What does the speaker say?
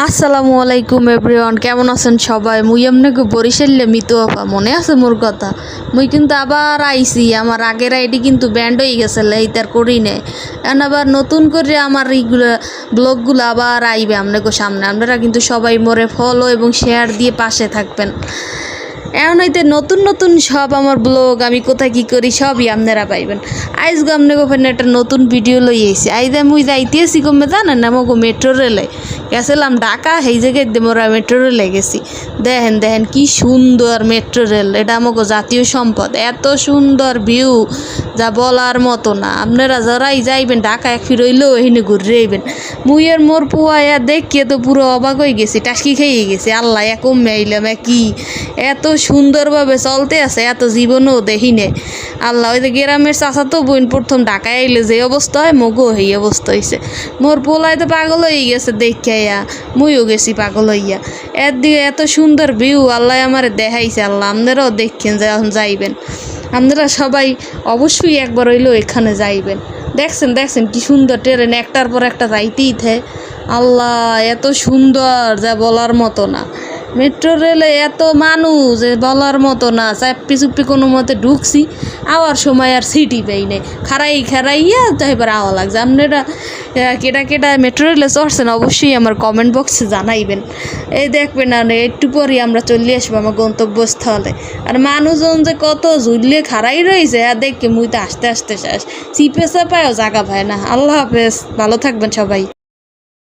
আসসালামু আলাইকুম এভরিওয়ান, কেমন আছেন সবাই? মুই এমনিকে বরিশালে মিতু আপা, মনে আছে মোর কথা? মুই কিন্তু আবার আইছি, আমার আগের আইডি কিন্তু ব্যান্ড হয়ে গেছে, এইটার করি নেই। এখন আবার নতুন করে আমার এইগুলো ব্লগগুলো আবার আইবে আপনাকে সামনে। আপনারা কিন্তু সবাই মোরে ফলো এবং শেয়ার দিয়ে পাশে থাকবেন। এখন হইতে নতুন নতুন সব আমার ব্লগ, আমি কোথায় কী করি সবই আপনারা পাইবেন। আইজ আপনাকে ওখানে একটা নতুন ভিডিও লই আইছি। আইজ মুই যাইতেছি কমে জানেন না, আমাকে মেট্রো রেলে গেছিলাম ঢাকা, সেই জায়গায় মোরা মেট্রো রেলে গেছি। দেখেন দেখেন কি সুন্দর মেট্রো রেল, এটা আমাকে জাতীয় সম্পদ। এত সুন্দর ভিউ যা বলার মতো না। আপনারা যারাই যাইবেন ঢাকা এক ফিরইলেও এখানে ঘুরে আইবেন। মুইয়ের মোর পুয়াইয়া দেখিয়ে তো পুরো অবাক হয়ে গেছি, টাস্কি খেয়ে গেছি। আল্লাহ একম মেইলাম কি এত সুন্দরভাবে চলতে আছে, এত জীবনও দেখিনে। আল্লাহ ওই যে গ্রামের চাষা তো বোন প্রথম ঢাকায় আইলে যে অবস্থা হয়, মগও এই অবস্থা হয়েছে। মোর পোলায় তো পাগল হয়ে গেছে দেখাইয়া, মুইও গেছি পাগল হইয়া। এর দিকে এত সুন্দর ভিউ আল্লাহ আমার দেখাইছে। আল্লাহ আপনারাও দেখেন যখন যাইবেন, আপনারা সবাই অবশ্যই একবার হইলেও এখানে যাইবেন। দেখছেন দেখছেন কি সুন্দর ট্রেন, একটার পর একটা যাইতেই থাকে। আল্লাহ এত সুন্দর যা বলার মতো না। মেট্রো রেলে এত মানুষ যে বলার মতো না। চাপি চুপি কোনো মতে ঢুকছি, আওয়ার সময় আর সিটি পাই নেই, খারাইয়া তারপর আওয়া লাগছে। আপনারা কেটা কেটা মেট্রো রেলে চড়ছেন অবশ্যই আমার কমেন্ট বক্সে জানাইবেন। এই দেখবেন না, একটু পরই আমরা চলে আসবো আমার গন্তব্যস্থলে। আর মানুষজন যে কত ঝুলিয়ে খাড়াই রয়েছে, আর দেখে মুই তো আস্তে আস্তে শেষ, চিপে চাপায়ও জায়গা পায় না। আল্লাহ হাফেজ, ভালো থাকবেন সবাই।